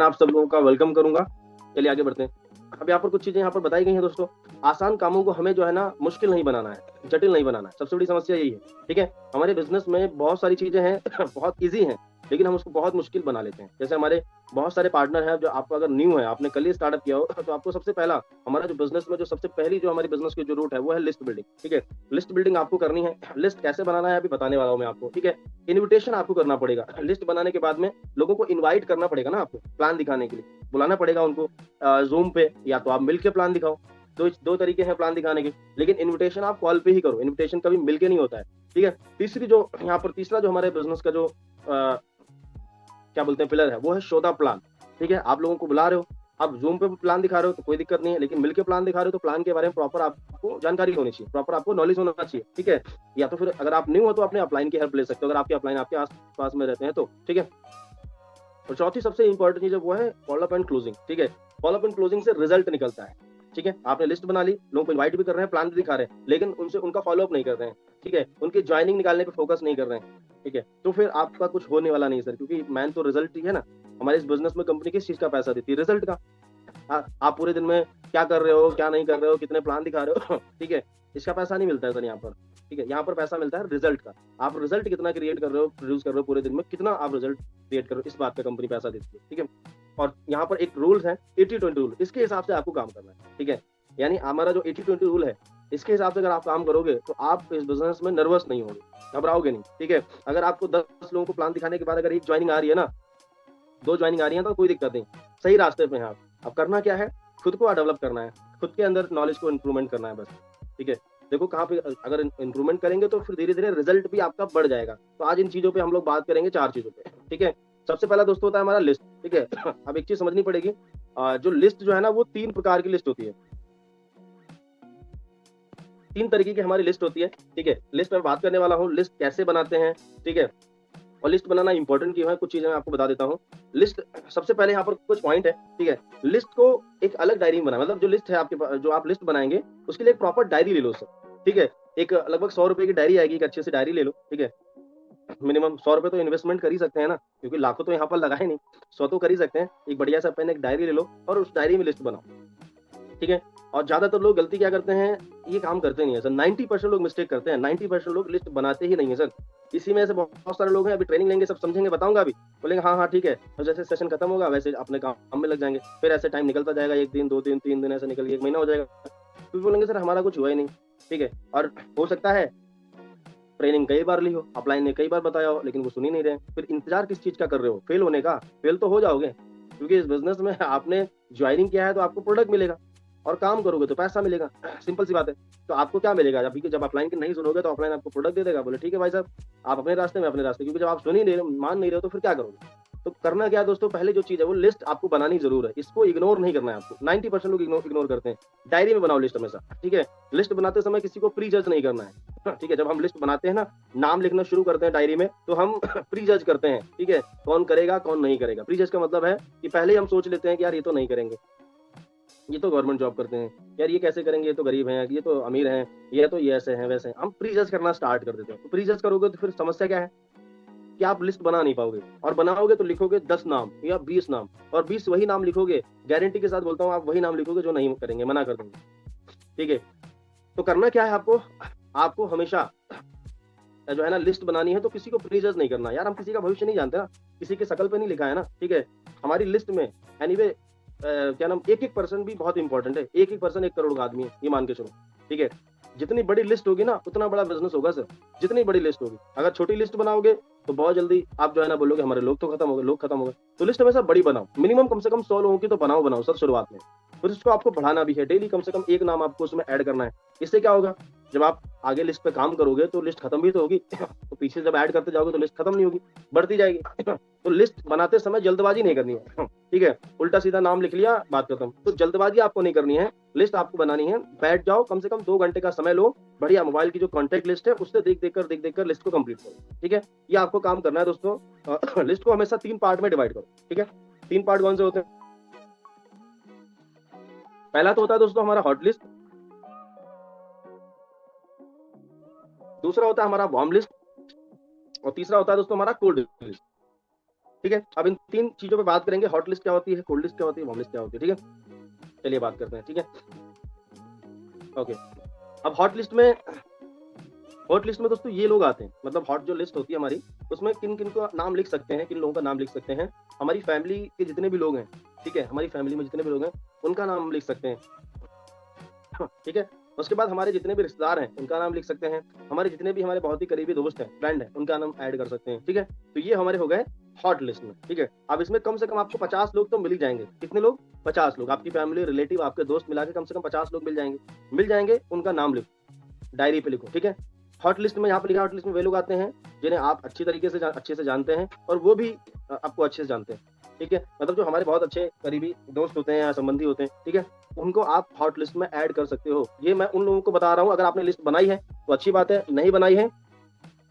Again आप सब लोगों का वेलकम करूंगा। चलिए आगे बढ़ते हैं। अब यहाँ पर कुछ चीजें यहाँ पर बताई गई हैं दोस्तों। आसान कामों को हमें जो है ना मुश्किल नहीं बनाना है, जटिल नहीं बनाना है। सबसे बड़ी समस्या यही है। ठीक है, हमारे बिजनेस में बहुत सारी चीजें हैं बहुत इजी हैं, लेकिन हम उसको बहुत मुश्किल बना लेते हैं। जैसे हमारे बहुत सारे पार्टनर हैं, जो आपको अगर न्यू है, आपने कल ही स्टार्टअप किया हो, तो आपको सबसे पहला हमारा जो बिजनेस में जो सबसे पहली जो हमारी बिजनेस की जो रूट है वो है लिस्ट बिल्डिंग। ठीक है, लिस्ट बिल्डिंग आपको करनी है। लिस्ट कैसे बनाना है अभी बताने वाला हूँ मैं आपको। ठीक है, इन्विटेशन आपको करना पड़ेगा। लिस्ट बनाने के बाद में लोगों को इनवाइट करना पड़ेगा ना, आपको प्लान दिखाने के लिए बुलाना पड़ेगा उनको जूम पे, या तो आप मिलके प्लान दिखाओ। दो तरीके हैं प्लान दिखाने के, लेकिन इनविटेशन आप कॉल पे ही करो। इनविटेशन कभी मिलके नहीं होता है। ठीक है, तीसरी जो यहाँ पर तीसरा जो हमारे बिजनेस का जो क्या बोलते हैं पिलर है, वो है शो द प्लान। ठीक है, आप लोगों को बुला रहे हो, आप जूम पे प्लान दिखा रहे हो तो कोई दिक्कत नहीं है, लेकिन मिलके प्लान दिखा रहे हो तो प्लान के बारे में प्रॉपर आपको जानकारी होनी चाहिए, प्रॉपर आपको नॉलेज होना चाहिए। ठीक है, या तो फिर अगर आप न्यू हो तो अपने अपलाइन की हेल्प ले सकते हो, अगर आपके अपलाइन आपके आस पास में रहते हैं तो। ठीक है, और चौथी सबसे इंपॉर्टेंट चीज है वो है फॉलोअप एंड क्लोजिंग। ठीक है, फॉलोअप एंड क्लोजिंग से रिजल्ट निकलता है। ठीक है, आपने लिस्ट बना ली, लोगों को इनवाइट भी कर रहे हैं, प्लान भी दिखा रहे हैं, लेकिन उनसे उनका फॉलोअप नहीं कर रहे हैं। ठीक है, उनकी ज्वाइनिंग निकालने पे फोकस नहीं कर रहे हैं। ठीक है, तो फिर आपका कुछ होने वाला नहीं सर, क्योंकि मैन तो रिजल्ट ही है ना। हमारे इस बिजनेस में कंपनी किस चीज का पैसा देती है? रिजल्ट का। आप पूरे दिन में क्या कर रहे हो, क्या नहीं कर रहे हो, कितने प्लान दिखा रहे हो ठीक है, इसका पैसा नहीं मिलता है सर यहाँ पर। ठीक है, यहाँ पर पैसा मिलता है रिजल्ट का। आप रिजल्ट कितना क्रिएट कर रहे हो, प्रोड्यूस कर रहे हो पूरे दिन में, कितना आप रिजल्ट क्रिएट कर रहे हो, इस बात पे कंपनी पैसा देती है। ठीक है, और यहाँ पर एक रूल है 80-20 रूल, इसके हिसाब से आपको काम करना है। ठीक है, यानी हमारा जो 80-20 रूल है, इसके हिसाब से अगर आप काम करोगे तो आप इस बिजनेस में नर्वस नहीं होगे, घबराओगे नहीं। ठीक है, अगर आपको 10 लोगों को प्लान दिखाने के बाद अगर एक ज्वाइनिंग आ रही है ना, 2 ज्वाइनिंग आ रही है तो कोई दिक्कत नहीं, सही रास्ते पे हैं आप। अब करना क्या है, खुद को डेवलप करना है, खुद के अंदर नॉलेज को इंप्रूवमेंट करना है बस। ठीक है, देखो कहाँ पे अगर इंप्रूवमेंट करेंगे तो फिर धीरे धीरे रिजल्ट भी आपका बढ़ जाएगा। तो आज इन चीजों पे हम लोग बात करेंगे, 4 चीजों पे। ठीक है, सबसे पहला दोस्तों होता है हमारा लिस्ट। ठीक है अब एक चीज समझनी पड़ेगी, जो लिस्ट जो है ना वो 3 प्रकार की लिस्ट होती है, 3 तरीके की हमारी लिस्ट होती है। ठीक है, लिस्ट में बात करने वाला हूँ, लिस्ट कैसे बनाते हैं। ठीक है, और लिस्ट बनाना इंपॉर्टेंट क्यों है, कुछ चीजें मैं आपको बता देता हूँ। लिस्ट सबसे पहले यहाँ पर कुछ पॉइंट है। ठीक है, लिस्ट को एक अलग डायरी में बनाना, मतलब जो लिस्ट है आपके पास, जो आप लिस्ट बनाएंगे उसके लिए एक प्रॉपर डायरी ले लो सर। ठीक है, एक लगभग 100 रुपए की डायरी आएगी, एक अच्छी सी डायरी ले लो। ठीक है, मिनिमम 100 रुपए तो इन्वेस्टमेंट कर ही सकते हैं ना, क्योंकि लाखों तो यहाँ पर लगाए नहीं, 100 तो कर ही सकते हैं। एक बढ़िया सा पेन, एक डायरी ले लो और उस डायरी में लिस्ट बनाओ। ठीक है, और ज्यादातर लोग गलती क्या करते हैं, ये काम करते नहीं है सर। 90% लोग मिस्टेक करते हैं, 90% लोग लिस्ट बनाते ही नहीं है सर। इसी में से बहुत सारे लोग हैं, अभी ट्रेनिंग लेंगे, सब समझेंगे, बताऊंगा अभी, बोलेंगे हाँ हाँ ठीक है, तो जैसे सेशन खत्म होगा वैसे अपने काम में लग जाएंगे। फिर ऐसे टाइम निकलता जाएगा, 1 दिन 2 दिन 3 दिन ऐसे निकल के 1 महीना हो जाएगा, फिर बोलेंगे सर हमारा कुछ हुआ ही नहीं। ठीक है, और हो सकता है ट्रेनिंग कई बार ली हो, अपलाइन ने कई बार बताया हो, लेकिन वो सुन ही नहीं रहे। फिर इंतजार किस चीज का कर रहे हो, फेल होने का? फेल तो हो जाओगे, क्योंकि इस बिजनेस में आपने ज्वाइनिंग किया है तो आपको प्रोडक्ट मिलेगा, और काम करोगे तो पैसा मिलेगा, सिंपल सी बात है। तो आपको क्या मिलेगा, अभी जब ऑफलाइन की नहीं सुनोगे तो ऑफलाइन आपको प्रोडक्ट दे देगा, बोले ठीक है भाई साहब आप अपने रास्ते में अपने रास्ते, क्योंकि जब आप सुन ही नहीं रहे, मान नहीं रहे हो, तो फिर क्या करोगे? तो करना क्या है दोस्तों, पहले जो चीज है वो लिस्ट आपको बनानी जरूर है, इसको इग्नोर नहीं करना है आपको। 90% लोग इग्नोर करते हैं। डायरी में बनाओ लिस्ट हमेशा। ठीक है, लिस्ट बनाते समय किसी को प्री जज नहीं करना है। ठीक है, जब हम लिस्ट बनाते हैं ना, नाम लिखना शुरू करते हैं डायरी में, तो हम प्री जज करते हैं। ठीक है, कौन करेगा कौन नहीं करेगा। प्री जज का मतलब है कि पहले ही हम सोच लेते हैं कि यार ये तो नहीं करेंगे, ये तो गवर्नमेंट जॉब करते हैं, यार ये कैसे करेंगे, ये तो गरीब हैं, ये तो अमीर हैं, ये तो ये ऐसे हैं वैसे हैं, हम प्री जज करना स्टार्ट कर देते हैं। तो प्री जज करोगे तो फिर समस्या क्या है कि आप लिस्ट बना नहीं पाओगे, और बनाओगे तो लिखोगे 10 नाम या 20 नाम, और 20 वही नाम लिखोगे, गारंटी के साथ बोलता हूँ आप वही नाम लिखोगे जो नहीं करेंगे, मना कर देंगे। ठीक है, तो करना क्या है आपको, आपको हमेशा जो है ना लिस्ट बनानी है, तो किसी को प्री जज नहीं करना। यार हम किसी का भविष्य नहीं जानते ना, किसी के शकल पे नहीं लिखा है ना। ठीक है, हमारी लिस्ट में एनीवे क्या नाम, एक एक पर्सन भी बहुत इंपॉर्टेंट है। एक एक पर्सन 1 करोड़ का आदमी है, ये मान के चलो। ठीक है, जितनी बड़ी लिस्ट होगी ना उतना बड़ा बिजनेस होगा सर, जितनी बड़ी लिस्ट होगी। अगर छोटी लिस्ट बनाओगे तो बहुत जल्दी आप जो है ना बोलोगे हमारे लोग तो खत्म हो गए, लोग खत्म हो गए। तो लिस्ट हमेशा बड़ी बनाओ, मिनिमम कम से कम 100 लोगों की तो बनाओ बनाओ सर शुरुआत में। फिर उसको आपको बढ़ाना भी है, डेली कम से कम एक नाम आपको उसमें ऐड करना है। इससे क्या होगा, जब आप आगे लिस्ट पे काम करोगे तो लिस्ट खत्म भी तो होगी तो पीछे जब ऐड करते जाओगे तो लिस्ट खत्म नहीं होगी, बढ़ती जाएगी तो लिस्ट बनाते समय जल्दबाजी नहीं करनी है। ठीक है, उल्टा सीधा नाम लिख लिया, बात खत्म। तो जल्दबाजी आपको नहीं करनी है, लिस्ट आपको बनानी है। बैठ जाओ, कम से कम 2 घंटे का समय लो, बढ़िया मोबाइल की जो कॉन्टैक्ट लिस्ट है उससे देख देख कर लिस्ट को कंप्लीट करो। ठीक है, ये आपको काम करना है दोस्तों। लिस्ट को हमेशा 3 पार्ट में डिवाइड करो। ठीक है, 3 पार्ट कौन से होते हैं? पहला तो होता है दोस्तों हमारा हॉट लिस्ट, दूसरा होता है हमारा वार्म लिस्ट, और तीसरा होता है दोस्तों हमारा कोल्ड लिस्ट। ठीक है। अब इन 3 चीज़ों पे बात करेंगे, हॉट लिस्ट क्या होती है, कोल्ड लिस्ट क्या होती है, वार्म लिस्ट क्या होती है, ठीक है? चलिए बात करते हैं, ठीक है? ओके। अब हॉट लिस्ट में दोस्तों ये लोग आते हैं, मतलब हॉट जो लिस्ट होती है हमारी, उसमें किन-किन का नाम लिख सकते हैं, किन लोगों का नाम लिख सकते हैं। हमारी फैमिली के जितने भी लोग हैं, ठीक है? हमारी फैमिली में जितने भी लोग हैं, उनका नाम लिख सकते हैं, ठीक है? उसके बाद हमारे जितने भी रिश्तेदार हैं, उनका नाम लिख सकते हैं। हमारे जितने भी हमारे बहुत ही करीबी दोस्त हैं, फ्रेंड हैं, उनका नाम ऐड कर सकते हैं, ठीक है? तो ये हमारे हो गए हॉट लिस्ट में, ठीक है? अब इसमें कम से कम आपको 50 लोग तो मिल ही जाएँगे। कितने लोग? 50 लोग। आपकी फैमिली, रिलेटिव, आपके दोस्त मिला के कम से कम 50 लोग मिल जाएँगे। मिल जाएँगे, उनका नाम लिखो, डायरी पे लिखो, ठीक है? हॉट लिस्ट में यहाँ पे लिखा है, हॉट लिस्ट में वे लोग आते हैं, जिन्हें आप अच्छी तरीके से अच्छे से जानते हैं और वो भी आपको अच्छे से जानते हैं, ठीक है? मतलब जो हमारे बहुत अच्छे करीबी दोस्त होते हैं या संबंधी होते हैं, ठीक है? उनको आप हॉट लिस्ट में ऐड कर सकते हो। ये मैं उन लोगों को बता रहा हूँ, अगर आपने लिस्ट बनाई है, तो अच्छी बात है, नहीं बनाई है,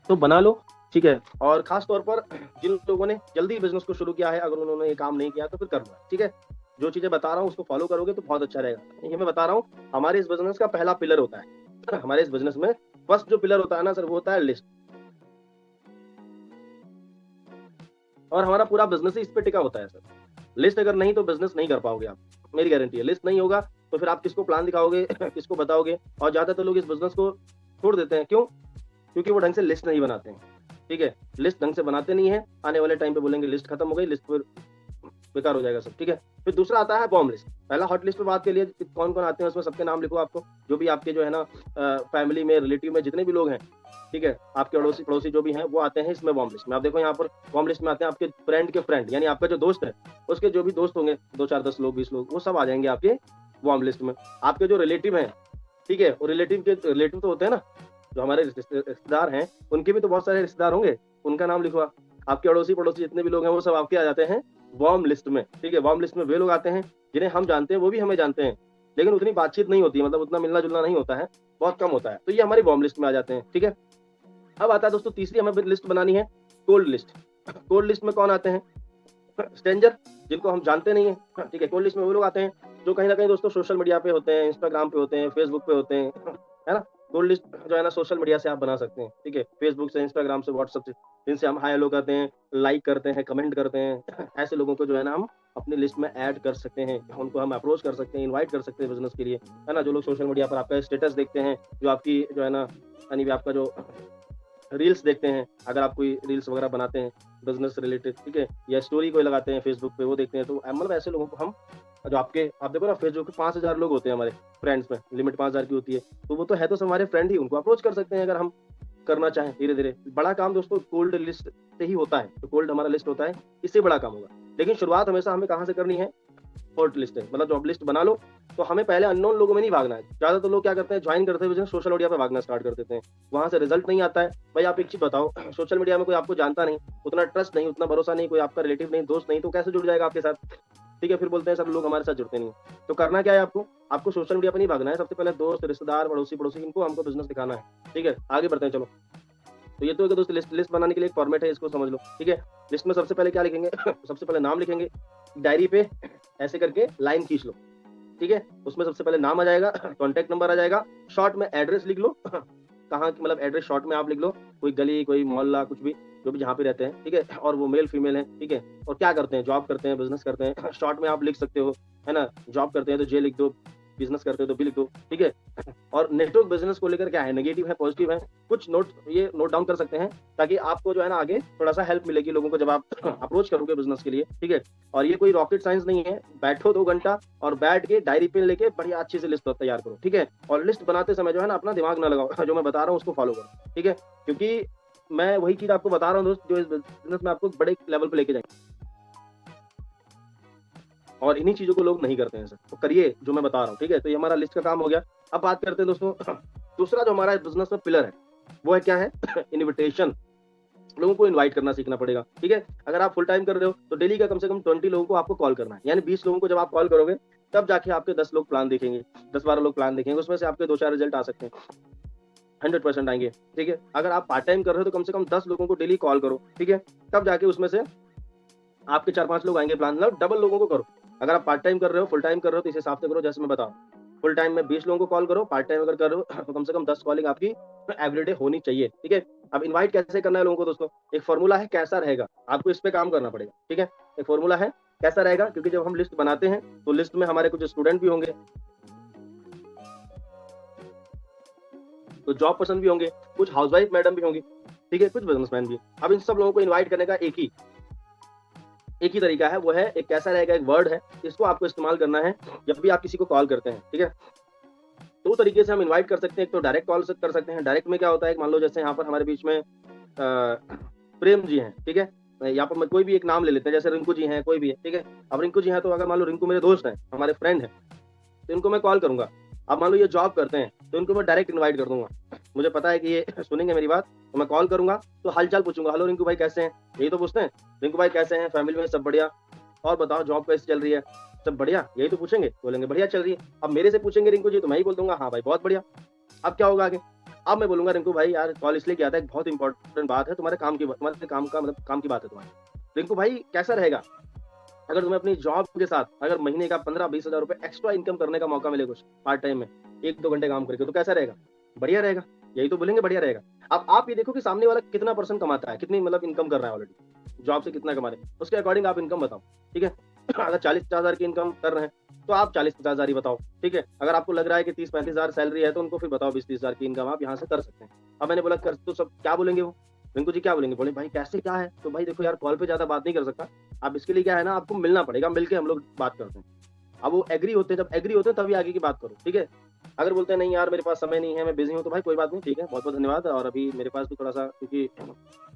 तो बना लो, ठीक है? और ख़ास तौर पर जिन लोगों ने जल्दी बिज़नेस को शुरू किया है, अगर उन्होंने ये काम नहीं किया तो फिर कर लो, ठीक है? जो चीज़ें बता रहा हूँ उसको फ़ॉलो करोगे तो बहुत अच्छा रहेगा। ये मैं बता रहा हूँ, हमारे इस बिज़नेस का पहला पिलर होता है। हमारे इस बिज़नेस में फर्स्ट जो पिलर होता है ना सर, वो होता है लिस्ट। और हमारा पूरा बिज़नेस ही इस पे टिका होता है सर। लिस्ट अगर नहीं तो बिज़नेस नहीं कर पाओगे आप, मेरी गारंटी है। लिस्ट नहीं होगा तो फिर आप किसको प्लान दिखाओगे, किसको बताओगे? और ज़्यादातर लोग इस बिज़नेस को छोड़ देते हैं, क्यों? क्योंकि वो ढंग से लिस्ट नहीं बनाते हैं, ठीक है? लिस्ट ढंग से बनाते नहीं हैं, आने वाले टाइम पे बोलेंगे लिस्ट खत्म हो गई, लिस्ट फिर बेकार हो जाएगा सब, ठीक है? फिर दूसरा आता है वार्म लिस्ट। पहला हॉट लिस्ट पे बात के लिए कौन-कौन आते हैं उसमें सबके नाम लिखो आपको, जो भी आपके जो है ना फैमिली में, रिलेटिव में जितने भी लोग हैं, ठीक है? आपके अड़ोसी-पड़ोसी जो भी हैं वो आते हैं इसमें वार्म लिस्ट में। आप देखो यहाँ पर वार्म लिस्ट में आते हैं आपके फ्रेंड के फ्रेंड, यानी आपका जो दोस्त है, उसके जो भी दोस्त होंगे 2, 4, 10 लोग, 20 लोग, वो सब आ जाएँगे आपके वार्म लिस्ट में। आपके जो रिलेटिव हैं, ठीक है? वो रिलेटिव तो होते हैं ना, जो हमारे रिश्तेदार हैं, उनके भी तो बहुत सारे रिश्तेदार होंगे, उनका नाम लिखवा। आपके अड़ोसी-पड़ोसी जितने भी लोग हैं, वो सब आपके आ जाते हैं वार्म लिस्ट में, ठीक है? वार्म लिस्ट में वे लोग आते हैं, जिन्हें हम जानते हैं, वो भी हमें जानते हैं, लेकिन उतनी बातचीत नहीं होती है, मतलब उतना मिलना-जुलना नहीं होता है, बहुत कम होता है। तो ये हमारी वार्म लिस्ट में आ जाते हैं, ठीक है? अब आता है दोस्तों तीसरी हमें फिर लिस्ट बनानी है, कोल्ड लिस्ट। कोल्ड लिस्ट में कौन आते हैं? स्ट्रेंजर, जिनको हम जानते नहीं हैं, ठीक है? कोल्ड लिस्ट में वो लोग आते हैं, जो कहीं न कहीं दोस्तों सोशल मीडिया पे होते हैं, इंस्टाग्राम पे होते हैं, फेसबुक पे होते हैं, है ना? कोल्ड लिस्ट जो है ना सोशल मीडिया से आप बना सकते हैं, ठीक है? फेसबुक से, इंस्टाग्राम से, व्हाट्सएप से, जिनसे हम हाय हेलो करते हैं, लाइक करते हैं, कमेंट करते हैं, ऐसे लोगों को जो है ना हम अपनी लिस्ट में ऐड कर सकते हैं। उनको हम अप्रोच कर सकते हैं, इनवाइट कर सकते हैं बिज़नेस के लिए, है ना? जो लोग सोशल मीडिया पर आपका स्टेटस देखते हैं, जो आपकी जो है ना यानी कि आपका जो रील्स देखते हैं, अगर आप कोई रील्स वगैरह बनाते हैं बिज़नेस से रिलेटेड, ठीक है? या स्टोरी कोई लगाते हैं फेसबुक पे, वो देखते हैं, तो मतलब ऐसे लोगों को हम जो आपके आप देखो ना फेसबुक पे 5000 लोग होते हैं हमारे फ्रेंड्स में, लिमिट 5000 की होती है, तो वो तो है तो सब हमारे फ्रेंड ही, उनको अप्रोच कर सकते हैं अगर हम करना चाहें धीरे-धीरे। बड़ा काम दोस्तों कोल्ड लिस्ट से ही होता है, तो कोल्ड हमारा लिस्ट होता है, इससे बड़ा काम होगा। लेकिन शुरुआत हमेशा हमें कहाँ से करनी है? हॉट लिस्ट है, मतलब जॉब लिस्ट बना लो, तो हमें पहले अननोन लोगों में नहीं भागना है। ज़्यादातर लोग क्या करते हैं, ज्वाइन करते हुए सोशल मीडिया पे भागना स्टार्ट कर देते हैं। वहाँ से रिजल्ट नहीं आता है। भाई आप एक चीज़ बताओ, सोशल मीडिया में कोई आपको जानता नहीं, उतना ट्रस्ट नहीं, उतना भरोसा नहीं, कोई आपका रिलेटिव नहीं, दोस्त नहीं, तो कैसे जुड़ जाएगा आपके साथ? ठीक है, फिर बोलते हैं सब लोग हमारे साथ जुड़ते नहीं हैं। तो करना क्या है आपको? आपको सोशल मीडिया पे नहीं भागना है, सबसे पहले दोस्त, रिश्तेदार, पड़ोसी-पड़ोसी इनको हमको बिज़नेस दिखाना है। ठीक है, आगे बढ़ते हैं चलो। तो ये तो एक दोस्त लिस्ट लिस्ट बनाने के लिए एक फॉर्मेट है, इसको समझ लो, ठीक है? लिस्ट में सबसे पहले क्या लिखेंगे? सबसे पहले नाम लिखेंगे, डायरी पे ऐसे करके लाइन खींच लो। ठीक है? उसमें सबसे पहले नाम आ जाएगा, कॉन्टैक्ट नंबर आ जाएगा, शॉर्ट में एड्रेस लिख लो, कहाँ की मतलब एड्रेस शॉर्ट में आप लिख लो, कोई गली, कोई मोहल्ला, कुछ भी, जो भी जहाँ पे रहते हैं, ठीक है? और वो मेल फीमेल है, ठीक है? और क्या करते हैं, जॉब करते हैं, बिज़नेस करते हैं, शॉर्ट में आप लिख सकते हो, है ना? जॉब करते हैं तो जे लिख दो, बिज़नेस करते हो तो बी लिख दो, ठीक है? और नेटवर्क बिज़नेस को लेकर क्या है, नेगेटिव है, पॉजिटिव है, कुछ ये नोट डाउन कर सकते हैं, ताकि आपको जो है ना आगे थोड़ा-सा हेल्प मिलेगी लोगों को जब आप अप्रोच करोगे बिज़नेस के लिए, ठीक है? और ये कोई रॉकेट साइंस नहीं है, बैठो 2 घंटा और बैठ के डायरी पेन लेके बढ़िया अच्छे से लिस्ट तैयार करो, ठीक है? और लिस्ट बनाते समय जो है ना अपना दिमाग ना लगाओ, जो मैं बता रहा हूँ उसको फॉलो करो, ठीक है? क्योंकि मैं वही चीज़ आपको बता रहा हूँ दोस्त, जो इस बिज़नेस में आपको बड़े लेवल पे लेके जाएँगे। और इन्हीं चीज़ों को लोग नहीं करते हैं सर, तो करिए जो मैं बता रहा हूँ, ठीक है? तो ये हमारा लिस्ट का काम हो गया। अब बात करते हैं दोस्तों दूसरा जो हमारा बिज़नेस में पिलर है, वो है क्या है? इन्विटेशन। लोगों को इनवाइट करना सीखना पड़ेगा, ठीक है? अगर आप फुल टाइम कर रहे हो, तो डेली का कम से कम 20 लोगों को आपको कॉल करना है, यानी 20 लोगों को जब आप कॉल करोगे, तब जाके आपके 10 लोग प्लान देखेंगे, 10-12 लोग प्लान देखेंगे, उसमें से आपके 2-4 रिज़ल्ट आ सकते हैं, 100% आएँगे, ठीक है? अगर आप पार्ट टाइम कर रहे हो, तो कम से कम 10 लोगों को डेली कॉल करो, ठीक है? तब जाके उसमें से आपके 4-5 लोग आएँगे प्लान, मतलब डबल लोगों को करो। अगर आप पार्ट टाइम कर रहे हो, फुल टाइम कर रहे हो, तो इस हिसाब से करो जैसे मैं बता रहा हूँ। फुल टाइम में 20 लोगों को कॉल करो, पार्ट टाइम अगर कर रहे हो तो कम से कम 10 कॉलिंग आपकी एवरीडे होनी चाहिए, ठीक है? अब इनवाइट कैसे करना है लोगों को दोस्तों, एक फॉर्मूला है कैसा रहेगा, आपको इस पे काम करना पड़ेगा, ठीक है। एक फॉर्मूला है कैसा रहेगा, क्योंकि जब हम लिस्ट बनाते हैं तो लिस्ट में हमारे कुछ स्टूडेंट भी होंगे, तो जॉब पर्सन भी होंगे, कुछ हाउसवाइफ मैडम भी होंगी, ठीक है, कुछ बिजनेसमैन भी। अब इन सब लोगों को इनवाइट करने का एक ही तरीका है, वो है एक कैसा रहेगा, एक वर्ड है, इसको आपको इस्तेमाल करना है जब भी आप किसी को कॉल करते हैं, ठीक है। दो तरीके से हम इनवाइट कर सकते हैं, एक तो डायरेक्ट कॉल से कर सकते हैं। डायरेक्ट में क्या होता है, मान लो जैसे यहाँ पर हमारे बीच में प्रेम जी हैं, ठीक है, यहाँ पर कोई भी एक नाम ले लेते हैं, जैसे रिंकू जी हैं, कोई भी है, ठीक है। अब रिंकू जी हैं, तो अगर मान लो रिंकू मेरे दोस्त हैं, हमारे फ्रेंड हैं, तो इनको मैं कॉल करूंगा। अब मान लो ये जॉब करते हैं, तो इनको मैं डायरेक्ट इनवाइट कर दूंगा, मुझे पता है कि ये सुनेंगे मेरी बात, तो मैं कॉल करूंगा तो हालचाल पूछूंगा, हेलो रिंकू भाई कैसे हैं, यही तो पूछते हैं, रिंकू भाई कैसे हैं, फैमिली में सब बढ़िया, और बताओ जॉब कैसी चल रही है, सब बढ़िया, यही तो पूछेंगे, बोलेंगे बढ़िया चल रही है। अब मेरे से पूछेंगे रिंकू जी, तो मैं ही बोल दूंगा हाँ भाई बहुत बढ़िया। अब क्या होगा आगे, अब मैं बोलूंगा रिंकू भाई यार कॉल इसलिए किया था, एक बहुत इंपॉर्टेंट बात है, तुम्हारे काम का मतलब काम की बात है तुम्हारी। रिंकू भाई कैसा रहेगा अगर तुम्हें अपनी जॉब के साथ अगर महीने का 15-20 हजार रुपए एक्स्ट्रा इनकम करने का मौका मिले, कुछ पार्ट टाइम में 1-2 घंटे काम करके, तो कैसा रहेगा, बढ़िया रहेगा, यही तो बोलेंगे बढ़िया रहेगा। अब आप ये देखो कि सामने वाला कितना परसेंट कमाता है, कितनी मतलब इनकम कर रहा है ऑलरेडी, जॉब से कितना कमा रहे हैं, उसके अकॉर्डिंग आप इनकम बताओ, ठीक है। अगर 40-50 हजार की इनकम कर रहे हैं तो आप 40-50 हजार ही बताओ, ठीक है। अगर आपको लग रहा है कि 30-35 हजार सैलरी है, तो उनको फिर बताओ 20-30 हजार की इनकम आप यहाँ से कर सकते हैं। अब मैंने बोला कर, तो सब क्या बोलेंगे वो, रिंकू जी क्या बोलेंगे, बोले भाई कैसे क्या है, तो भाई देखो यार कॉल पे ज्यादा बात नहीं कर सकता, अब इसके लिए क्या है ना, आपको मिलना पड़ेगा, मिलके हम लोग बात करते हैं। अब वो एग्री होते हैं, जब एग्री होते हैं तभी आगे की बात करो, ठीक है। अगर बोलते हैं नहीं यार मेरे पास समय नहीं है, मैं बिजी हूँ, तो भाई कोई बात नहीं, ठीक है, बहुत बहुत धन्यवाद, और अभी मेरे पास भी थोड़ा सा, क्योंकि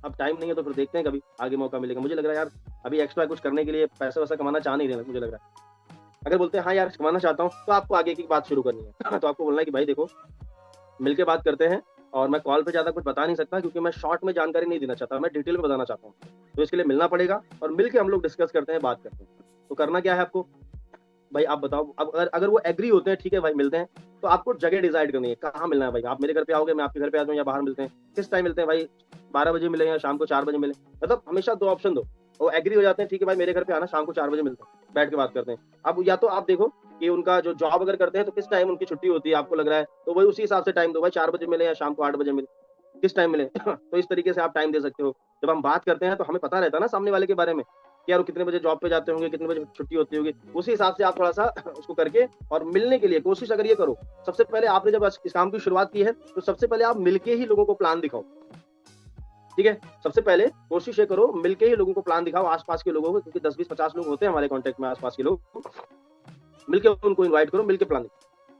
अब टाइम नहीं है, तो फिर देखते हैं कभी आगे मौका मिलेगा। मुझे लग रहा है यार अभी एक्स्ट्रा कुछ करने के लिए पैसा वैसा कमाना चाह नहीं रहे, मुझे लग रहा है। अगर बोलते हैं हाँ यार कमाना चाहता हूँ, तो आपको आगे की बात शुरू करनी है। तो आपको बोलना है कि भाई देखो मिलके बात करते हैं, और मैं कॉल पे ज़्यादा कुछ बता नहीं सकता, क्योंकि मैं शॉर्ट में जानकारी नहीं देना चाहता, मैं डिटेल में बताना चाहता हूँ। तो इसके लिए मिलना पड़ेगा, और मिलके हम लोग डिस्कस करते हैं, बात करते हैं। तो करना क्या है आपको, भाई आप बताओ। अब अगर वो एग्री होते हैं, ठीक है भाई मिलते हैं, तो आपको जगह डिसाइड करनी है, कहाँ मिलना है भाई, आप मेरे घर पे आओगे, मैं आपके घर पे आ जाऊँ, या बाहर मिलते हैं, किस टाइम मिलते हैं भाई, 12 बजे मिले या शाम को 4 बजे मिले, मतलब हमेशा 2 ऑप्शन दो। वो एग्री हो जाते हैं, ठीक है भाई मेरे घर पे आना, शाम को 4 बजे मिलते हैं, बैठ के बात करते हैं। अब या तो आप देखो कि उनका जो जॉब अगर करते हैं तो किस टाइम उनकी छुट्टी होती है, आपको लग रहा है, तो वही उसी हिसाब से टाइम दो, भाई 4 बजे मिले या शाम को 8 बजे मिले, किस टाइम मिले। तो इस तरीके से आप टाइम दे सकते हो। जब हम बात करते हैं तो हमें पता रहता है ना सामने वाले के बारे में, कि यार वो कितने बजे जॉब पे जाते होंगे, कितने बजे छुट्टी होती होगी, उसी हिसाब से आप थोड़ा सा उसको करके और मिलने के लिए कोशिश अगर ये करो। सबसे पहले आपने जब इस काम की शुरुआत की है, तो सबसे पहले आप मिलके ही लोगों को प्लान दिखाओ, ठीक है। सबसे पहले कोशिश ये करो मिलके ही लोगों को प्लान दिखाओ, आसपास के लोगों को, क्योंकि 10-20-50 लोग होते हैं हमारे कॉन्टेक्ट में आसपास के लोग, मिलके उनको इन्वाइट करो, मिलके प्लान,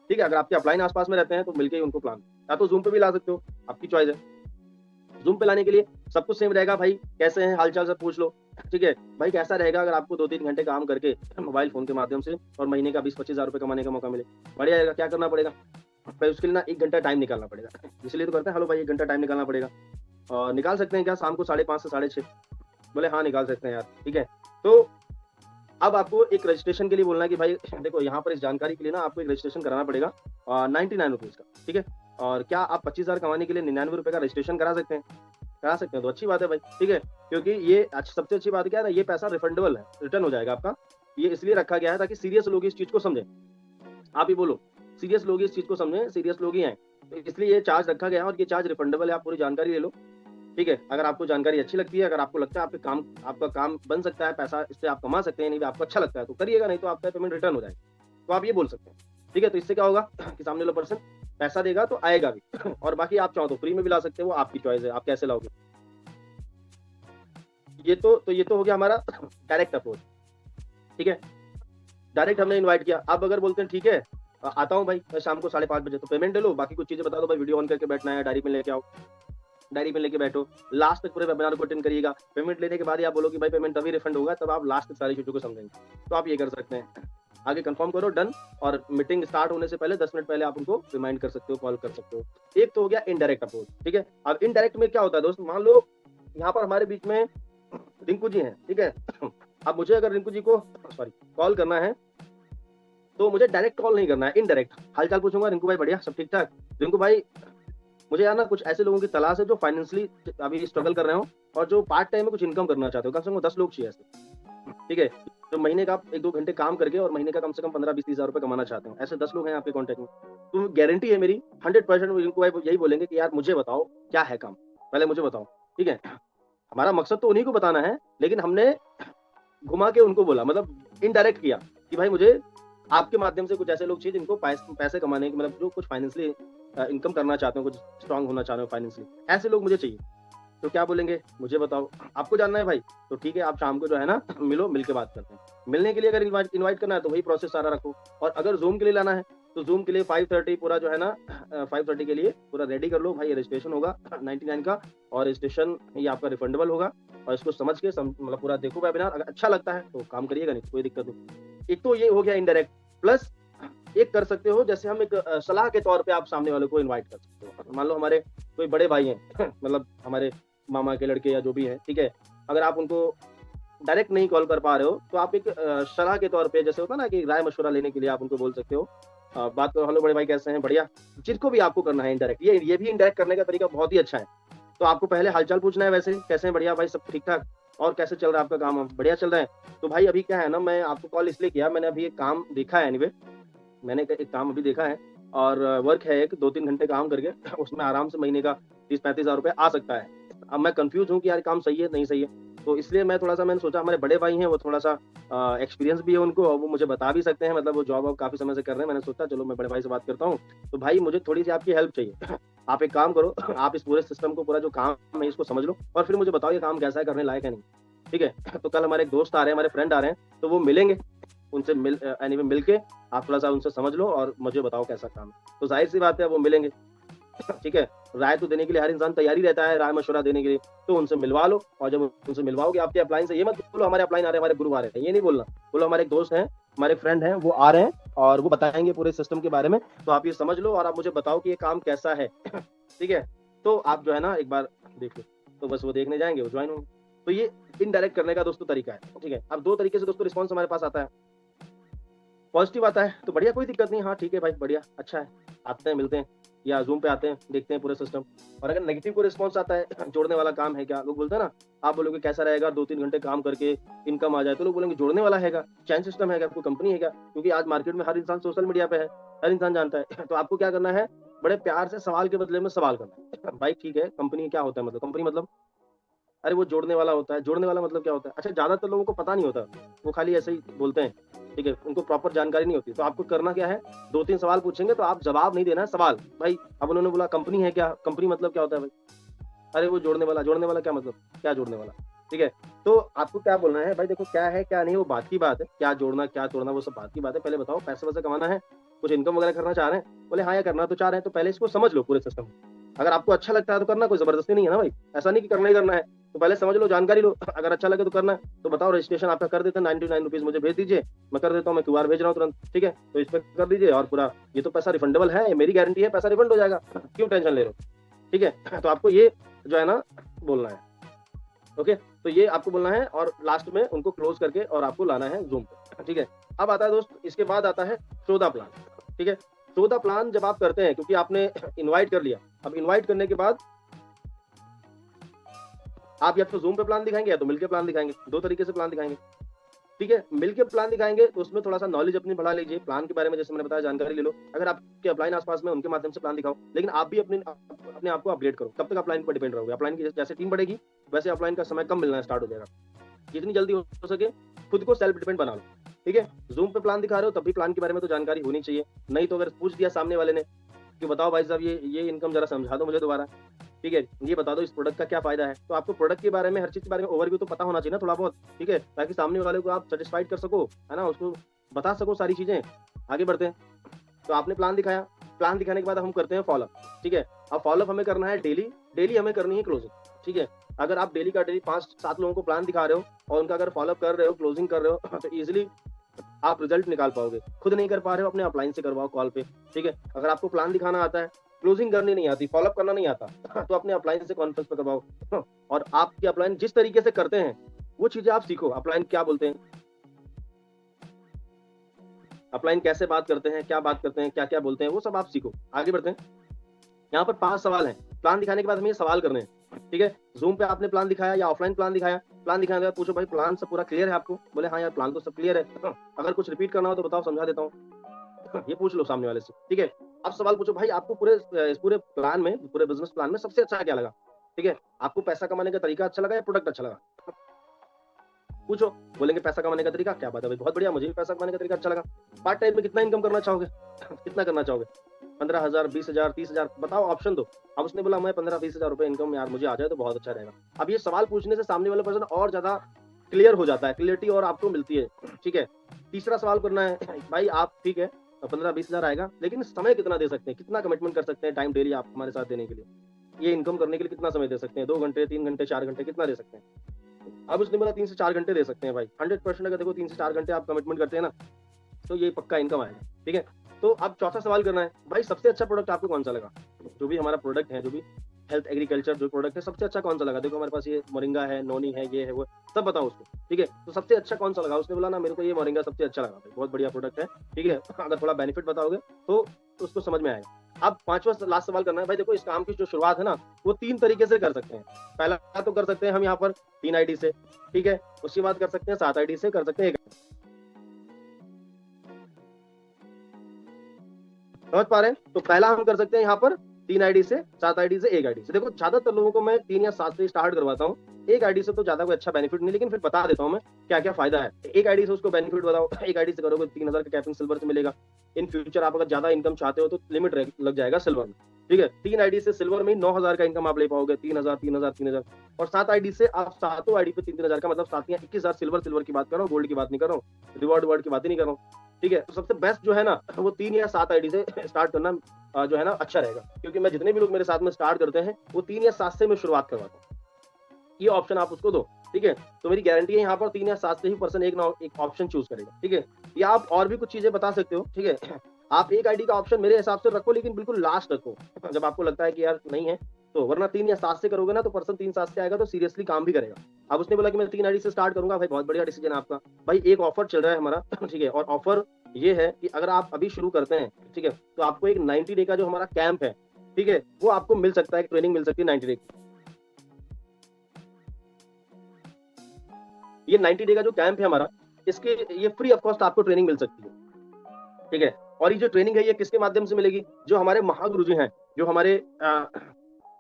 ठीक है। अगर आपके अपलाइन आसपास में रहते हैं तो मिलके ही उनको प्लान, या तो जूम पे भी ला सकते हो, आपकी चॉइस है। जूम पे लाने के लिए सब कुछ सेम रहेगा, भाई कैसे हैं हालचाल सब पूछ लो, ठीक है। भाई कैसा रहेगा अगर आपको 2-3 घंटे काम करके मोबाइल फोन के माध्यम से और महीने का 20-25 हजार रुपए कमाने का मौका मिले, बढ़िया रहेगा। क्या करना पड़ेगा भाई, उसके लिए ना 1 घंटा टाइम निकालना पड़ेगा, इसलिए तो करते हैं, हेलो भाई 1 घंटा टाइम निकालना पड़ेगा। और निकाल सकते हैं क्या, शाम को 5:30 से 6:30? बोले हाँ निकाल सकते हैं यार, ठीक है। तो अब आपको एक रजिस्ट्रेशन के लिए बोलना है कि भाई देखो यहाँ पर इस जानकारी के लिए ना आपको एक रजिस्ट्रेशन कराना पड़ेगा 99 रुपीज़ का, ठीक है। और क्या आप 25 हजार कमाने के लिए 99 रुपए का रजिस्ट्रेशन करा सकते हैं? करा सकते हैं, तो अच्छी बात है भाई, ठीक है। क्योंकि ये सबसे अच्छी बात क्या है ना, ये पैसा रिफंडेबल है, रिटर्न हो जाएगा आपका। ये इसलिए रखा गया है ताकि सीरियस लोग इस चीज को समझें। आप ही बोलो, सीरियस लोग इस चीज को समझें, सीरियस लोग ही हैं, तो इसलिए ये चार्ज रखा गया है, और ये चार्ज रिफंडेबल है। आप पूरी जानकारी ले लो, ठीक है। अगर आपको जानकारी अच्छी लगती है, अगर आपको लगता है आपका काम बन सकता है, पैसा इससे आप कमा सकते हैं, नहीं आपको अच्छा लगता है तो करिएगा, नहीं तो आपका पेमेंट रिटर्न हो जाएगा। तो आप ये बोल सकते हैं, ठीक है। तो इससे क्या होगा कि सामने वाला पर्सन पैसा देगा तो आएगा भी, और बाकी आप चाहो तो फ्री में भी ला सकते हो, वो आपकी चॉइस है, आप कैसे लाओगे। ये तो हो गया हमारा डायरेक्ट अप्रोच, ठीक है। डायरेक्ट हमने इनवाइट किया। अब अगर बोलते हैं ठीक है आता हूँ भाई मैं शाम को 5:30 बजे, तो पेमेंट ले लो, बाकी कुछ चीजें बता दो भाई, वीडियो ऑन करके बैठना है, डायरी में लेके आओ, डायरी में लेके बैठो, लास्ट तक पूरे वेबिनार को अटेंड करिएगा। पेमेंट लेने के बाद ही आप बोलो कि भाई पेमेंट तभी रिफंड होगा, तब आप लास्ट तक सारी चीजों को समझेंगे। तो आप ये कर सकते हैं, आगे कंफर्म करो, डन। और मीटिंग स्टार्ट होने से पहले 10 मिनट पहले आप उनको रिमाइंड कर सकते हो, कॉल कर सकते हो। एक तो हो गया इनडायरेक्ट अप्रोच, ठीक है। अब इनडायरेक्ट में क्या होता है दोस्त, मान लो यहाँ पर हमारे बीच में रिंकू जी हैं, ठीक है। अब मुझे अगर रिंकू जी को कॉल करना है, तो मुझे डायरेक्ट कॉल नहीं करना है, इनडायरेक्ट हालचाल पूछूंगा, रिंकू भाई बढ़िया सब ठीक ठाक, रिंकू भाई मुझे यार ना कुछ ऐसे लोगों की तलाश है जो फाइनेंशियली अभी स्ट्रगल कर रहे हो, और जो पार्ट टाइम में कुछ इनकम करना चाहते हो, कम से कम 10 लोग चाहिए ऐसे, ठीक है। जो महीने का 1-2 घंटे काम करके और महीने का कम से कम 15-20 हजार रुपए कमाना चाहते हो, ऐसे 10 लोग हैं आपके कॉन्टेक्ट में। तो गारंटी है मेरी 100% रिंकू भाई यही बोलेंगे कि यार मुझे बताओ क्या है काम, पहले मुझे बताओ, ठीक है? हमारा मकसद तो उन्हीं को बताना है, लेकिन हमने घुमा के उनको बोला, मतलब इनडायरेक्ट किया कि भाई मुझे आपके माध्यम से कुछ ऐसे लोग चाहिए जिनको पैसे कमाने की, मतलब जो कुछ फाइनेंशियली इनकम करना चाहते हो, कुछ स्ट्रांग होना चाह रहे हो फाइनेंशियली, ऐसे लोग मुझे चाहिए। तो क्या बोलेंगे? मुझे बताओ, आपको जानना है भाई? तो ठीक है, आप शाम को जो है ना मिलो, मिल के बात करते हैं। मिलने के लिए अगर इनवाइट इनवाइट करना है तो वही प्रोसेस सारा रखो, और अगर ज़ूम के लिए लाना है, तो ज़ूम के लिए 5:30 पूरा जो है ना 5:30 के लिए पूरा रेडी कर लो भाई, रजिस्ट्रेशन होगा 99 का, और रजिस्ट्रेशन ये आपका रिफंडेबल होगा, और इसको समझ के मतलब पूरा देखो वेबिनार, अगर अच्छा लगता है तो काम करिएगा, नहीं तो कोई दिक्कत नहीं। एक तो ये हो गया इनडायरेक्ट, प्लस एक कर सकते हो, जैसे हम एक सलाह के तौर पे आप सामने वाले को इनवाइट कर सकते हो। मान लो हमारे कोई बड़े भाई हैं मतलब हमारे मामा के लड़के या जो भी हैं, ठीक है? अगर आप उनको डायरेक्ट नहीं कॉल कर पा रहे हो, तो आप एक सलाह के तौर पे, जैसे होता है ना कि राय-मशवरा लेने के लिए आप उनको बोल सकते हो। बात करो, हेलो बड़े भाई कैसे हैं? बढ़िया। जिसको भी आपको करना है इनडायरेक्ट, ये भी इनडायरेक्ट करने का तरीका बहुत ही अच्छा है। तो आपको पहले हाल-चाल पूछना है वैसे, कैसे हैं? बढ़िया भाई, सब ठीक-ठाक? और कैसे चल रहा है आपका काम? बढ़िया चल रहा है? तो भाई अभी क्या है ना, मैं आपको कॉल इसलिए किया, मैंने अभी एक काम देखा है एनीवे, मैंने एक काम अभी देखा है, और वर्क है एक 2-3 घंटे काम करके उसमें आराम से महीने का 30-35 हज़ार रुपए आ सकता है। अब मैं कन्फ्यूज़ हूँ कि यार काम सही है, नहीं सही है। तो इसलिए मैं थोड़ा-सा, मैंने सोचा हमारे बड़े भाई हैं, वो थोड़ा-सा एक्सपीरियंस भी है उनको, और वो मुझे बता भी सकते हैं, मतलब वो जॉब वॉब काफ़ी समय से कर रहे हैं। मैंने सोचा चलो मैं बड़े भाई से बात करता हूँ। तो भाई मुझे थोड़ी-सी आपकी हेल्प चाहिए। आप एक काम करो, आप इस पूरे सिस्टम को, पूरा जो काम है इसको समझ लो, और फिर मुझे बताओ ये काम कैसा है, करने लायक है नहीं। ठीक है? तो कल हमारे एक दोस्त आ रहे हैं, हमारे फ्रेंड आ रहे हैं, तो वो मिलेंगे। उनसे एनीवे मिल के आप थोड़ा-सा उनसे समझ लो और मुझे बताओ कैसा काम है। तो ज़ाहिर-सी बात है वो मिलेंगे, ठीक है? राय तो देने के लिए हर इंसान तैयार ही रहता है, राय-मशवरा देने के लिए। तो उनसे मिलवा लो, और जब उनसे मिलवाओगे आपके अपलाइन से, ये मत बोलो हमारे अपलाइन आ रहे हैं, हमारे गुरु आ रहे हैं, ये नहीं बोलना। बोलो हमारे एक दोस्त हैं, हमारे फ्रेंड हैं, वो आ रहे हैं और वो बताएँगे पूरे सिस्टम के बारे में, तो आप ये समझ लो और आप मुझे बताओ कि ये काम कैसा है। ठीक है? तो आप जो है ना एक बार देख लो। तो बस वो देखने जाएँगे, वो जॉइन होंगे। तो ये इनडायरेक्ट करने का दोस्तों तरीका है, ठीक है? अब 2 तरीके से दोस्तों रिस्पॉन्स हमारे पास आता है। पॉज़िटिव आता है, तो बढ़िया, कोई दिक्कत नहीं, हाँ, ठीक है भाई, बढ़िया, अच्छा है, आते हैं, मिलते हैं, या ज़ूम पे आते हैं, देखते हैं पूरे सिस्टम। और अगर नेगेटिव कोई रिस्पॉन्स आता है, जोड़ने वाला काम है क्या? लोग बोलते हैं ना, आप बोलोगे कैसा रहेगा, 2-3 घंटे काम करके इनकम आ जाए, तो लोग बोलेंगे जोड़ने वाला है क्या? चैन सिस्टम है क्या? कोई कंपनी है क्या? क्योंकि आज मार्केट में हर इंसान सोशल मीडिया पे है, हर इंसान जानता है। तो आपको क्या करना है, बड़े प्यार से सवाल के बदले में सवाल करना है। भाई ठीक है, कंपनी क्या होता है, मतलब कंपनी मतलब, अरे वो जोड़ने वाला होता है। जोड़ने वाला मतलब क्या होता है? अच्छा, ज़्यादातर लोगों को पता नहीं होता, वो खाली ऐसे ही बोलते हैं, ठीक है? उनको प्रॉपर जानकारी नहीं होती। तो आपको करना क्या है, 2-3 सवाल पूछेंगे तो आप जवाब नहीं देना है, सवाल। भाई अब उन्होंने बोला कंपनी है क्या? कंपनी मतलब क्या होता है भाई? अरे वो जोड़ने वाला क्या मतलब? क्या जोड़ने वाला? ठीक है? तो आपको क्या बोलना है, भाई देखो क्या है, क्या नहीं वो बात की बात है। क्या जोड़ना, क्या तोड़ना वो सब बात की बात है। पहले बताओ पैसे-वैसे कमाना है? कुछ इनकम वगैरह करना चाह रहे हैं? बोले हाँ यार करना तो चाह रहे हैं, तो पहले इसको समझ लो पूरे सिस्टम को। अगर आपको अच्छा लगता है तो करना, कोई ज़बरदस्ती नहीं है ना भाई। ऐसा नहीं कि करना ही करना है। तो पहले समझ लो, जानकारी लो, अगर अच्छा लगे तो करना है। तो बताओ रजिस्ट्रेशन आपका कर देते हैं, ₹99 मुझे भेज दीजिए, मैं कर देता हूँ, मैं क्यूआर भेज रहा हूँ तुरंत, ठीक है? तो इस पे कर दीजिए और पूरा ये तो पैसा रिफंडेबल है, ये मेरी गारंटी है, पैसा रिफंड हो जाएगा। क्यों टेंशन ले रहे हो? ठीक है? तो आपको ये जो है ना बोलना है। ओके? तो ये आपको बोलना है और लास्ट में उनको क्लोज़ करके और आपको लाना है ज़ूम पे, ठीक है? अब आता है दोस्त, इसके बाद आता है शो द प्लान, ठीक है? शो द प्लान जब आप करते हैं, क्योंकि आपने इनवाइट कर लिया, अब इनवाइट करने के बाद आप या तो ज़ूम पे प्लान दिखाएँगे या तो मिल के प्लान दिखाएँगे, 2 तरीके से प्लान दिखाएँगे। ठीक है? मिलके प्लान दिखाएँगे तो उसमें थोड़ा-सा नॉलेज अपनी बढ़ा लीजिए, प्लान के बारे में जैसे मैंने बताया जानकारी ले लो। अगर आपके अपलाइन आस-पास में उनके माध्यम से प्लान दिखाओ, लेकिन आप भी अपने आप को अपग्रेड करो। तब तक अपलाइन पर डिपेंड रहोगे। अपलाइन की जैसे टीम बढ़ेगी, वैसे अपलाइन का समय कम मिलना स्टार्ट हो जाएगा। जितनी जल्दी हो सके खुद को सेल्फ डिपेंड बना लो, ठीक है? ज़ूम पे प्लान दिखा रहे हो तब भी प्लान के बारे में तो जानकारी होनी चाहिए। नहीं तो अगर पूछ दिया सामने वाले ने कि बताओ भाई साहब ये इनकम ज़रा समझा दो मुझे दोबारा, ठीक है? ये बता दो इस प्रोडक्ट का क्या फ़ायदा है? तो आपको प्रोडक्ट के बारे में, हर चीज़ के बारे में ओवरव्यू तो पता होना चाहिए ना थोड़ा बहुत, ठीक है? ताकि सामने वाले को आप सैटिस्फाइड कर सको, है ना? उसको बता सको सारी चीज़ें। आगे बढ़ते हैं। तो आपने प्लान दिखाया, प्लान दिखाने के बाद हम करते हैं फ़ॉलो-अप, ठीक है? अब फ़ॉलो-अप हमें करना है डेली, डेली हमें करनी है क्लोज़िंग, ठीक है? अगर आप डेली का डेली 5-7 लोगों को प्लान दिखा रहे हो और उनका अगर फ़ॉलो-अप कर रहे हो, क्लोज़िंग कर रहे हो तो ईज़िली आप रिज़ल्ट निकाल पाओगे। खुद नहीं कर पा रहे हो, अपने अपलाइन से करवाओ कॉल पे, ठीक है? अगर आपको प्लान दिखाना आता है, क्लोज़िंग करनी नहीं आती, फ़ॉलो-अप करना नहीं आता, तो अपने अपलाइन से कॉन्फ्रेंस पे करवाओ। और आपके अपलाइन जिस तरीके से करते हैं, वो चीज़ें आप सीखो। अपलाइन क्या बोलते हैं, अपलाइन कैसे बात करते हैं, क्या बात करते हैं, क्या-क्या बोलते हैं, वो सब आप सीखो। आगे बढ़ते हैं। यहाँ पर 5 सवाल हैं। प्लान दिखाने के बाद हमें ये सवाल करने हैं, ठीक है? ज़ूम पे आपने प्लान दिखाया या ऑफलाइन प्लान दिखाया, प्लान दिखाने के बाद पूछो भाई प्लान सब पूरा क्लियर है आपको? बोले हाँ यार प्लान तो सब क्लियर है। अगर कुछ रिपीट करना हो तो बताओ समझा देता हूँ। ये पूछ लो सामने वाले से, ठीक है? अब सवाल पूछो भाई आपको इस पूरे प्लान में, पूरे बिज़नेस प्लान में सबसे अच्छा क्या लगा? ठीक है, आपको पैसा कमाने का तरीका अच्छा लगा या प्रोडक्ट अच्छा लगा? पूछो, बोलेंगे पैसा कमाने का तरीका, क्या बात है भाई, बहुत बढ़िया, मुझे भी पैसा कमाने का तरीका अच्छा लगा। पार्ट टाइम में कितना इनकम करना चाहोगे? कितना करना चाहोगे? 15,000, 20,000, 30,000 बताओ, ऑप्शन दो। अब उसने बोला मैं 15-20,000 रुपए इनकम यार मुझे आ जाए तो बहुत अच्छा रहेगा। अब ये सवाल पूछने से सामने वाला पर्सन और ज़्यादा क्लियर हो जाता है, क्लैरिटी और आपको मिलती है, ठीक है। तीसरा सवाल करना है, भाई आप ठीक है 15-20,000 आएगा, लेकिन समय कितना दे सकते हैं? कितना कमिटमेंट कर सकते हैं टाइम डेली आप हमारे साथ देने के लिए? ये इनकम करने के लिए कितना समय दे सकते हैं? 2 घंटे, 3 घंटे, 4 घंटे कितना दे सकते हैं? अब उसने बोला 3 से 4 घंटे दे सकते हैं भाई। 100% अगर देखो 3 से 4 घंटे आप कमिटमेंट करते हैं ना, तो ये पक्का इनकम आएगा, ठीक है। तो अब चौथा सवाल करना है, भाई सबसे अच्छा प्रोडक्ट आपको कौन-सा लगा? जो भी हमारा प्रोडक्ट है, जो भी हेल्थ एग्रीकल्चर जो प्रोडक्ट है, सबसे अच्छा कौन-सा लगा? देखो हमारे पास ये मोरिंगा है, नोनी है, ये है, वो सब बताओ उसको, ठीक है। तो सबसे अच्छा कौन-सा लगा? उसने बोला ना मेरे को ये मोरिंगा सबसे अच्छा लगा भाई, बहुत बढ़िया प्रोडक्ट है, ठीक है। अगर थोड़ा बेनिफिट बताओगे तो उसको समझ में आएगा। अब 5वां लास्ट सवाल करना है, भाई देखो इस काम की जो शुरुआत है ना, वो 3 तरीके से कर सकते हैं। पहला तो कर सकते हैं हम यहाँ पर 3 आईडी से, ठीक है। उसके बाद कर सकते हैं 7 आईडी से, कर सकते हैं 1। समझ पा रहे हैं? तो पहला हम कर सकते हैं यहाँ पर 3 आईडी से, 7 आईडी से, 1 आईडी से। देखो ज्यादातर लोगों को मैं 3 या 7 से स्टार्ट करवाता हूँ। 1 आईडी से तो ज्यादा कोई अच्छा बेनिफिट नहीं, लेकिन फिर बता देता हूँ मैं क्या-क्या फायदा है। 1 आईडी से उसको बेनिफिट बताओ, 1 आईडी से करोगे 3,000 का कैपिंग सिल्वर से मिलेगा। इन फ्यूचर आप अगर ज्यादा इनकम चाहते हो तो लिमिट लग जाएगा सिल्वर में, ठीक है। 3 आईडी से सिल्वर में 9,000 का इनकम आप ले पाओगे, 3,000, 3,000, 3,000। और 7 आईडी से आप सातों आईडी पे 3-3 हजार का, मतलब 7 या 21,000 सिल्वर की बात कर रहा हूँ, गोल्ड की बात नहीं कर रहा हूँ, रिवॉर्ड की बात ही नहीं कर रहा हूँ, ठीक है। तो सबसे बेस्ट जो है ना, वो 3 या 7 आईडी से स्टार्ट करना जो है ना अच्छा रहेगा, क्योंकि मैं जितने भी लोग मेरे साथ में स्टार्ट करते हैं वो 3 या 7 से मैं शुरुआत करवाता हूँ। ये ऑप्शन आप उसको दो, ठीक है। तो मेरी गारंटी है यहाँ पर 3 या 7 से ही पर्सन एक ना एक ऑप्शन चूज करेगा, ठीक है। या आप और भी कुछ चीजें बता सकते हो, ठीक है। आप 1 आईडी का ऑप्शन मेरे हिसाब से रखो, लेकिन बिल्कुल लास्ट रखो, जब आपको लगता है कि यार नहीं है तो, वरना 3 या 7 से करोगे ना तो पर्सन 3-7 से आएगा तो सीरियसली काम भी करेगा। अब उसने बोला कि मैं 3 आईडी से स्टार्ट करूंगा, भाई बहुत बढ़िया डिसीजन है आपका। भाई एक ऑफर चल रहा है हमारा, ठीक है। और ऑफर ये है कि अगर आप अभी शुरू करते हैं, ठीक है, तो आपको एक 90 डे का जो हमारा कैंप है, ठीक है, वो आपको मिल सकता है, ट्रेनिंग मिल सकती है 90 डे। ये 90 डे का जो कैंप है हमारा, इसके ये फ्री ऑफ कॉस्ट आपको ट्रेनिंग मिल सकती है, ठीक है। और ये जो ट्रेनिंग है ये किसके माध्यम से मिलेगी? जो हमारे महागुरु जी हैं, जो हमारे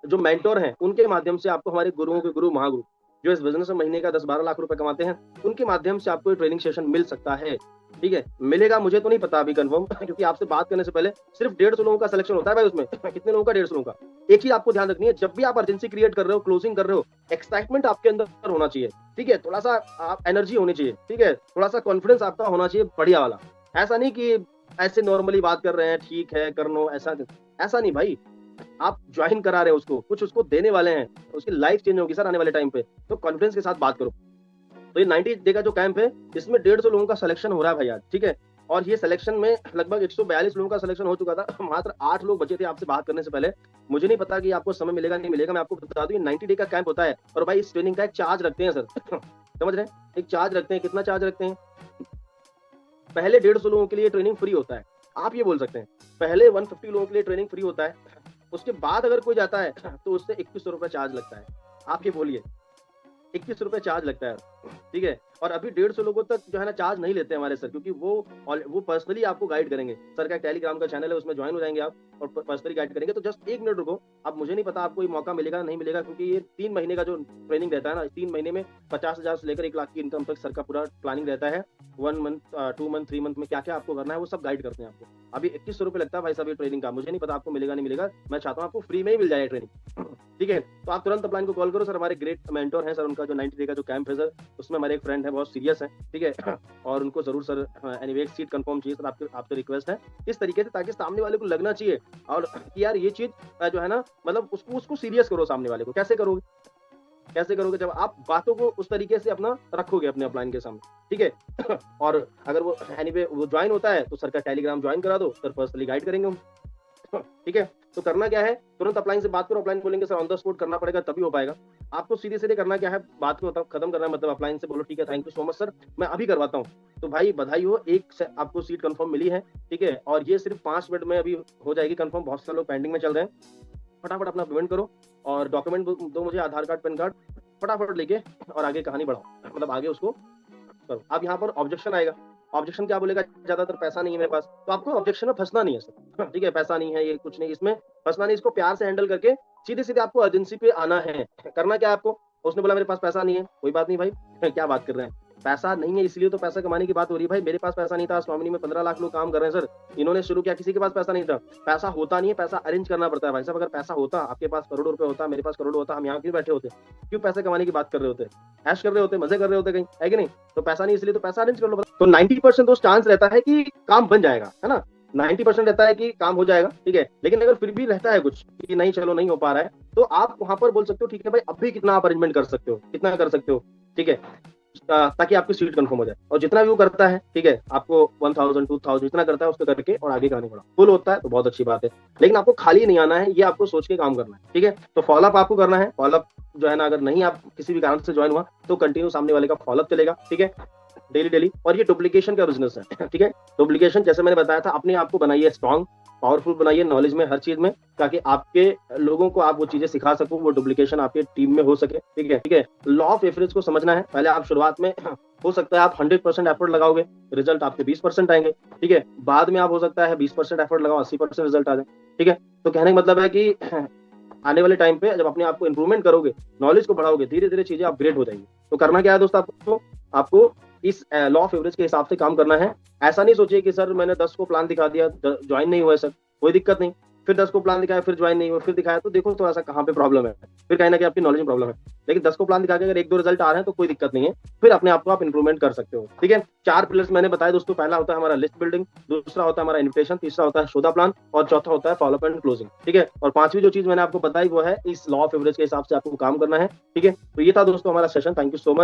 जो मेंटोर हैं, उनके माध्यम से आपको, हमारे गुरुओं के गुरु, महागुरु, जो इस बिज़नेस में महीने का 10-12 लाख रुपए कमाते हैं, उनके माध्यम से आपको ये ट्रेनिंग सेशन मिल सकता है, ठीक है। मिलेगा मुझे तो नहीं पता अभी कन्फर्म, क्योंकि आपसे बात करने से पहले सिर्फ 150 लोगों का सिलेक्शन होता है भाई उसमें। कितने लोगों का? 150 लोगों का। एक चीज़ आपको ध्यान रखनी है, जब भी आप अर्जेंसी क्रिएट कर रहे हो, क्लोजिंग कर रहे हो, एक्साइटमेंट आपके अंदर होना चाहिए, ठीक है। थोड़ा-सा आप एनर्जी होनी चाहिए, ठीक है। थोड़ा-सा कॉन्फिडेंस आपका होना चाहिए बढ़िया वाला। ऐसा नहीं कि ऐसे नॉर्मली बात कर रहे हैं, ठीक है, कर लो, ऐसा नहीं भाई। आप जॉइन करा रहे हो उसको, कुछ उसको देने वाले हैं, उसकी लाइफ चेंज होगी सर आने वाले टाइम पे, तो कॉन्फिडेंस के साथ बात करो। तो ये 90 डे का जो कैंप है, इसमें 150 लोगों का सिलेक्शन हो रहा है भाई आज, ठीक है। और ये सिलेक्शन में लगभग 142 लोगों का सिलेक्शन हो चुका था। मात्र 8 लोग बचे थे आपसे बात करने से पहले। मुझे नहीं पता कि आपको समय मिलेगा नहीं मिलेगा, मैं आपको बता दूं ये 90 डे का कैंप होता है। और भाई इस ट्रेनिंग का एक चार्ज रखते हैं सर। समझ रहे हैं? एक चार्ज रखते हैं, कितना चार्ज रखते हैं? पहले 150 लोगों के लिए ट्रेनिंग फ्री होता है। आप ये बोल सकते हैं, पहले 150 लोगों के लिए ट्रेनिंग फ्री होता है। उसके बाद अगर कोई जाता है तो उससे 2100 रुपए चार्ज लगता है। आप ये बोलिए, 21 रुपए चार्ज लगता है, ठीक है। और अभी 150 लोगों तक जो है ना चार्ज नहीं लेते हमारे सर, क्योंकि वो पर्सनली आपको गाइड करेंगे। सर का एक टेलीग्राम का चैनल है, उसमें ज्वाइन हो जाएंगे आप और पर्सनली गाइड करेंगे। तो जस्ट 1 मिनट रुको। अब मुझे नहीं पता आपको ये मौका मिलेगा नहीं मिलेगा, क्योंकि ये 3 महीने का जो ट्रेनिंग रहता है ना, 3 महीने में 50,000 से लेकर 1 लाख की इनकम तक सर का पूरा प्लानिंग रहता है। 1 मंथ, 2 मंथ, 3 मंथ में क्या क्या आपको करना है वो सब गाइड करते हैं आपको। अभी 2100 रुपए लगता है भाई साहब ये ट्रेनिंग का। मुझे नहीं पता आपको मिलेगा नहीं मिलेगा, मैं चाहता हूँ आपको फ्री में ही मिल जाए ट्रेनिंग, ठीक है। तो आप तुरंत अपलाइन को कॉल करो सर। हमारे ग्रेट मेंटोर हैं सर, उनका जो 90 डे का जो कैंप है सर, उसमें हमारे एक फ्रेंड है, बहुत सीरियस है, ठीक है। और उनको जरूर सर, एनीवे एक सीट कंफर्म चाहिए सर, आपसे रिक्वेस्ट है इस तरीके से, ताकि सामने वाले को लगना चाहिए और कि यार ये चीज जो है ना, मतलब उसको सीरियस करो सामने वाले को। कैसे करोगे? कैसे करोगे? जब आप बातों को उस तरीके से अपना रखोगे अपने अपलाइन के सामने, ठीक है। और अगर वो एनीवे वो ज्वाइन होता है तो सर का टेलीग्राम ज्वाइन करा दो, सर पर्सनली गाइड करेंगे हम, ठीक है। तो करना क्या है, तुरंत अपलाइन से बात करो। अपलाइन बोलेंगे सर ऑन द स्पॉट करना पड़ेगा तभी हो पाएगा। आपको सीधे सीधे करना क्या है, बात को खत्म करना है, मतलब अपलाइन से बोलो ठीक है thank you so much sir, मैं अभी करवाता हूँ। तो भाई बधाई हो, एक से आपको सीट कंफर्म मिली है, ठीक है। और ये सिर्फ 5 मिनट में अभी हो जाएगी कंफर्म। बहुत सारे लोग पेंडिंग में चल रहे हैं। फटाफट अपना पेमेंट करो और डॉक्यूमेंट दो मुझे, आधार कार्ड, पैन कार्ड, फटाफट लेके और आगे कहानी बढ़ाओ, मतलब आगे उसको करो। अब यहाँ पर ऑब्जेक्शन आएगा। ऑब्जेक्शन क्या बोलेगा? ज्यादातर पैसा नहीं है मेरे पास। तो आपको ऑब्जेक्शन में फंसना नहीं है सर, ठीक है। पैसा नहीं है, ये कुछ नहीं, इसमें फंसना नहीं। इसको प्यार से हैंडल करके सीधे सीधे आपको अर्जेंसी पे आना है। करना क्या है आपको? उसने बोला मेरे पास पैसा नहीं है, कोई बात नहीं भाई, क्या बात कर रहे हैं? पैसा नहीं है इसलिए तो पैसा कमाने की बात हो रही है भाई। मेरे पास पैसा नहीं था, स्वामिनी में 15 लाख लोग काम कर रहे हैं सर। इन्होंने शुरू किया, किसी के पास पैसा नहीं था। पैसा होता नहीं है, पैसा अरेंज करना पड़ता है भाई साहब। अगर पैसा होता, आपके पास करोड़ों रुपए होता, मेरे पास करोड़ों होता, हम यहाँ क्यों बैठे होते? क्यों पैसे कमाने की बात कर रहे होते? ऐश कर रहे होते, मजे कर रहे होते कहीं, है कि नहीं? तो पैसा नहीं इसलिए तो पैसा अरेंज कर लो। तो 90% तो चांस रहता है कि काम बन जाएगा, है ना? 90% रहता है कि काम हो जाएगा, ठीक है। लेकिन अगर फिर भी रहता है कुछ कि नहीं चलो नहीं हो पा रहा है, तो आप वहां पर बोल सकते हो ठीक है भाई, अभी कितना आप अरेंजमेंट कर सकते हो, कितना कर सकते हो, ठीक है, ताकि आपकी सीट कंफर्म हो जाए। और जितना भी वो करता है, ठीक है, आपको 1000 2000 जितना करता है उसको करके और आगे का नहीं बढ़ा, फुल होता है तो बहुत अच्छी बात है। लेकिन आपको खाली नहीं आना है, ये आपको सोच के काम करना है, ठीक है। तो फॉलोअप आपको करना है। फॉलोअप जो है ना, अगर नहीं आप किसी भी कारण से ज्वाइन हुआ तो कंटिन्यू सामने वाले का फॉलोअप चलेगा, ठीक है, डेली डेली। और ये डुप्लीकेशन का बिजनेस है, ठीक है। डुप्लीकेशन जैसे मैंने बताया था, अपने आप को बनाइए स्ट्रॉन्ग, पावरफुल बनाइए नॉलेज में, हर चीज में, ताकि आपके लोगों को आप वो चीजें सिखा सको, वो डुप्लीकेशन आपके टीम में हो सके, ठीक है, ठीक है। लॉ ऑफ एवरेज को समझना है। पहले आप शुरुआत में हो सकता है आप 100% एफर्ट लगाओगे, रिजल्ट आपके 20% आएंगे, ठीक है। बाद में आप हो सकता है 20% एफर्ट लगाओ, 80% रिजल्ट आ जाए, ठीक है। तो कहने का मतलब है कि आने वाले टाइम पे जब अपने आप को इंप्रूवमेंट करोगे, नॉलेज को बढ़ाओगे, धीरे धीरे चीजें अपग्रेड हो जाएंगी। तो करना क्या है दोस्त, आपको इस लॉ ऑफ एवरेज के हिसाब से काम करना है। ऐसा नहीं सोचिए कि सर मैंने 10 को प्लान दिखा दिया, ज्वाइन नहीं हुआ सर, कोई दिक्कत नहीं। फिर 10 को प्लान दिखाया, फिर ज्वाइन नहीं हुआ, फिर दिखाया, तो देखो थोड़ा सा कहाँ पे प्रॉब्लम है, फिर कहीं ना कहीं आपकी नॉलेज में प्रॉब्लम है। लेकिन 10 को प्लान दिखा के अगर 1-2 रिजल्ट आ रहे हैं तो कोई दिक्कत नहीं है, फिर अपने आप को आप इंप्रूवमेंट कर सकते हो, ठीक है। 4 पिलर्स मैंने बताया दोस्तों। पहला होता है हमारा लिस्ट बिल्डिंग, दूसरा होता है हमारा इन्विटेशन, तीसरा होता है शोधा प्लान, और चौथा होता है फॉलोअप एंड क्लोजिंग, ठीक है। और पांचवी जो चीज मैंने आपको बताई वो है इस लॉ ऑफ एवरेज के हिसाब से आपको काम करना है, ठीक है। तो ये था दोस्तों हमारा session. Thank you so much.